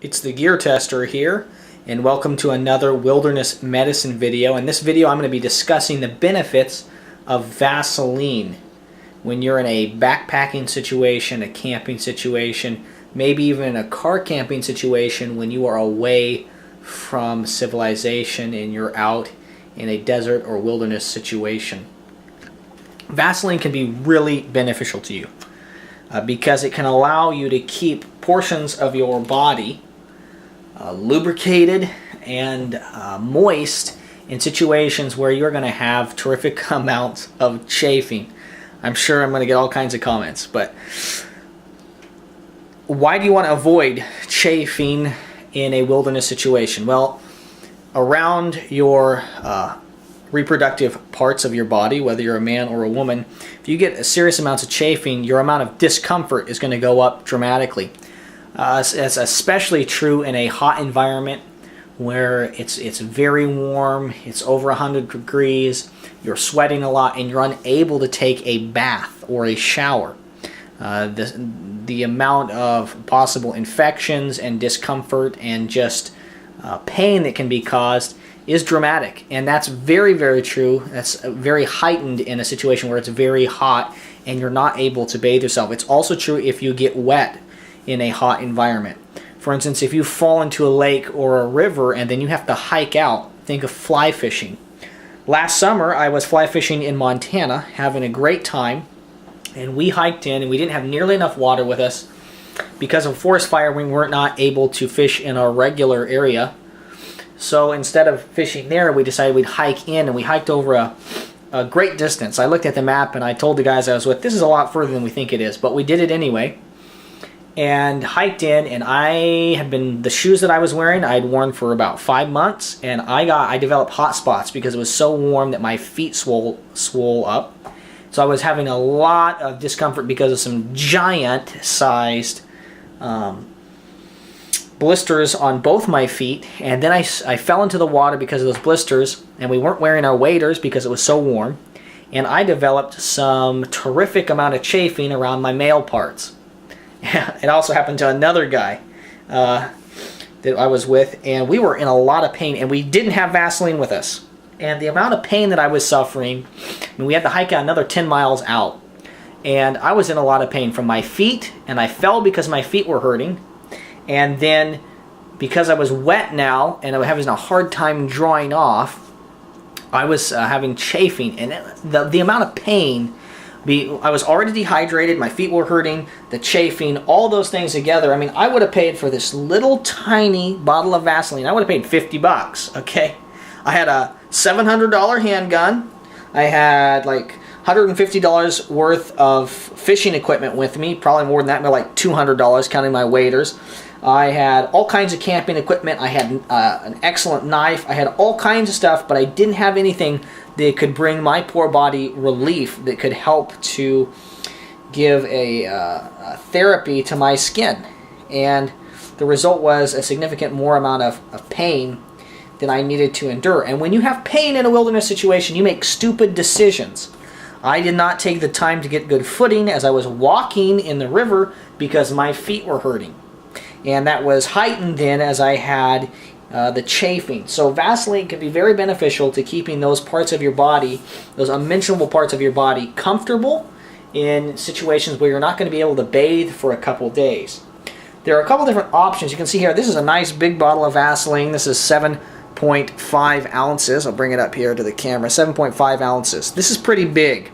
It's the Gear Tester here, and welcome to another wilderness medicine video. In this video I'm going to be discussing the benefits of Vaseline when you're in a backpacking situation, a camping situation, maybe even a car camping situation when you are away from civilization and you're out in a desert or wilderness situation. Vaseline can be really beneficial to you because it can allow you to keep portions of your body lubricated and moist in situations where you're going to have terrific amounts of chafing. I'm sure I'm going to get all kinds of comments, but why do you want to avoid chafing in a wilderness situation? Well, around your reproductive parts of your body, whether you're a man or a woman, if you get serious amounts of chafing, your amount of discomfort is going to go up dramatically. It's especially true in a hot environment where it's very warm, it's over 100 degrees, you're sweating a lot, and you're unable to take a bath or a shower. The amount of possible infections and discomfort and just pain that can be caused is dramatic, and that's very, very true. That's very heightened in a situation where it's very hot and you're not able to bathe yourself. It's also true if you get wet in a hot environment. For instance, if you fall into a lake or a river and then you have to hike out, think of fly fishing. Last summer I was fly fishing in Montana, having a great time, and we hiked in and we didn't have nearly enough water with us. Because of forest fire, we weren't not able to fish in our regular area. So instead of fishing there, we decided we'd hike in, and we hiked over a great distance. I looked at the map and I told the guys I was with, this is a lot further than we think it is, but we did it anyway. And hiked in, and the shoes that I was wearing I'd worn for about 5 months, and I developed hot spots because it was so warm that my feet swole up. So I was having a lot of discomfort because of some giant sized blisters on both my feet, and then I fell into the water because of those blisters, and we weren't wearing our waders because it was so warm, and I developed some terrific amount of chafing around my male parts. It also happened to another guy that I was with, and we were in a lot of pain, and we didn't have Vaseline with us. And the amount of pain that I was suffering, we had to hike out another 10 miles out, and I was in a lot of pain from my feet, and I fell because my feet were hurting, and then because I was wet now and I was having a hard time drying off, I was having chafing, and the amount of pain. I was already dehydrated, my feet were hurting, the chafing, all those things together. I mean, I would have paid for this little tiny bottle of Vaseline. I would have paid 50 bucks, okay? I had a $700 handgun. I had like $150 worth of fishing equipment with me, probably more than that, maybe like $200 counting my waders. I had all kinds of camping equipment. I had an excellent knife. I had all kinds of stuff, but I didn't have anything that could bring my poor body relief, that could help to give a therapy to my skin. And the result was a significant more amount of pain than I needed to endure. And when you have pain in a wilderness situation, you make stupid decisions. I did not take the time to get good footing as I was walking in the river because my feet were hurting. And that was heightened then as I had the chafing. So Vaseline can be very beneficial to keeping those parts of your body, those unmentionable parts of your body, comfortable in situations where you're not going to be able to bathe for a couple days. There are a couple different options. You can see here, this is a nice big bottle of Vaseline. This is 7.5 ounces. I'll bring it up here to the camera. 7.5 ounces. This is pretty big.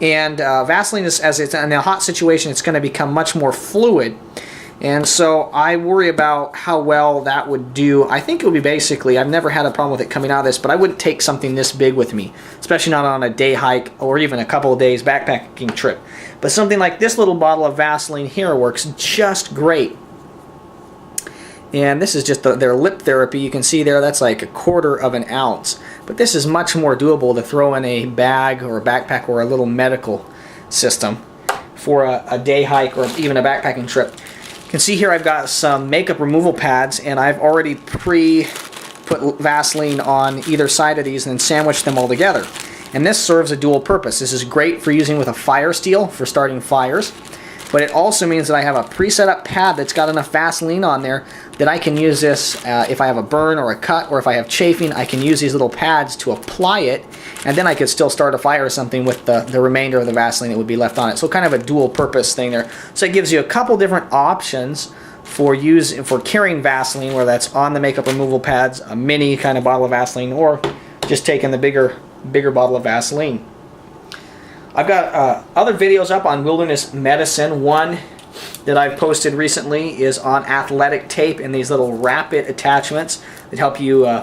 And Vaseline, as it's in a hot situation, it's going to become much more fluid. And so I worry about how well that would do. I think it would be basically, I've never had a problem with it coming out of this, but I wouldn't take something this big with me, especially not on a day hike or even a couple of days backpacking trip. But something like this little bottle of Vaseline here works just great. And this is just their lip therapy. You can see there, that's like 1/4 of an ounce. But this is much more doable to throw in a bag or a backpack or a little medical system for a day hike or even a backpacking trip. You can see here I've got some makeup removal pads, and I've already put Vaseline on either side of these and then sandwiched them all together. And this serves a dual purpose. This is great for using with a fire steel for starting fires. but it also means that I have a pre-set up pad that's got enough Vaseline on there that I can use this if I have a burn or a cut, or if I have chafing, I can use these little pads to apply it, and then I could still start a fire or something with the remainder of the Vaseline that would be left on it. So kind of a dual purpose thing there. So it gives you a couple different options for carrying Vaseline, whether that's on the makeup removal pads, a mini kind of bottle of Vaseline, or just taking the bigger bottle of Vaseline. I've got other videos up on wilderness medicine. One that I've posted recently is on athletic tape and these little wrap-it attachments that help you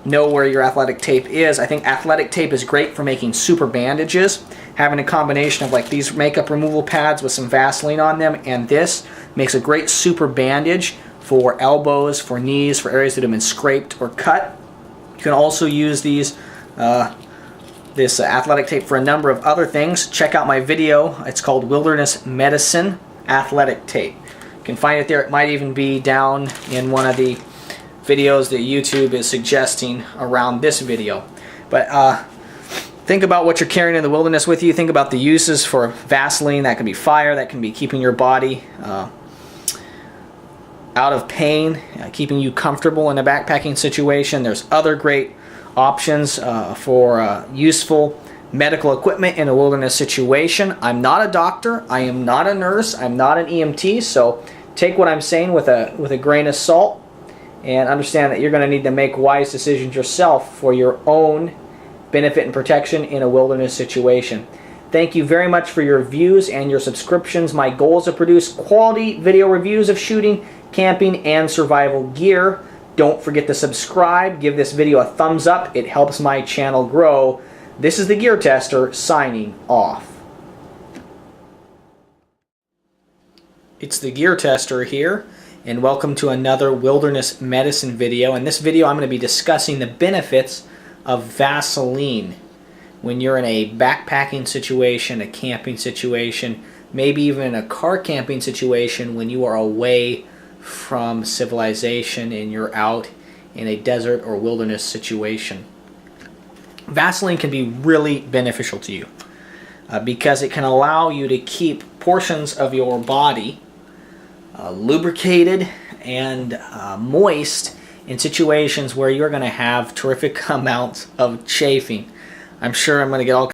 know where your athletic tape is. I think athletic tape is great for making super bandages. Having a combination of like these makeup removal pads with some Vaseline on them and this makes a great super bandage for elbows, for knees, for areas that have been scraped or cut. You can also use these this athletic tape for a number of other things. Check out my video. It's called Wilderness Medicine Athletic Tape. You can find it there. It might even be down in one of the videos that YouTube is suggesting around this video. But think about what you're carrying in the wilderness with you. Think about the uses for Vaseline. That can be fire. That can be keeping your body out of pain, keeping you comfortable in a backpacking situation. There's other great options for useful medical equipment in a wilderness situation. I'm not a doctor. I am not a nurse. I'm not an EMT. So take what I'm saying with a grain of salt, and understand that you're going to need to make wise decisions yourself for your own benefit and protection in a wilderness situation. Thank you very much for your views and your subscriptions. My goal is to produce quality video reviews of shooting, camping, and survival gear. Don't forget to subscribe. Give this video a thumbs up. It helps my channel grow. This is the Gear Tester signing off. It's the Gear Tester here, and welcome to another wilderness medicine video. In this video I'm going to be discussing the benefits of Vaseline when you're in a backpacking situation, a camping situation, maybe even a car camping situation when you are away from civilization and you're out in a desert or wilderness situation. Vaseline can be really beneficial to you because it can allow you to keep portions of your body lubricated and moist in situations where you're going to have terrific amounts of chafing. I'm sure I'm going to get all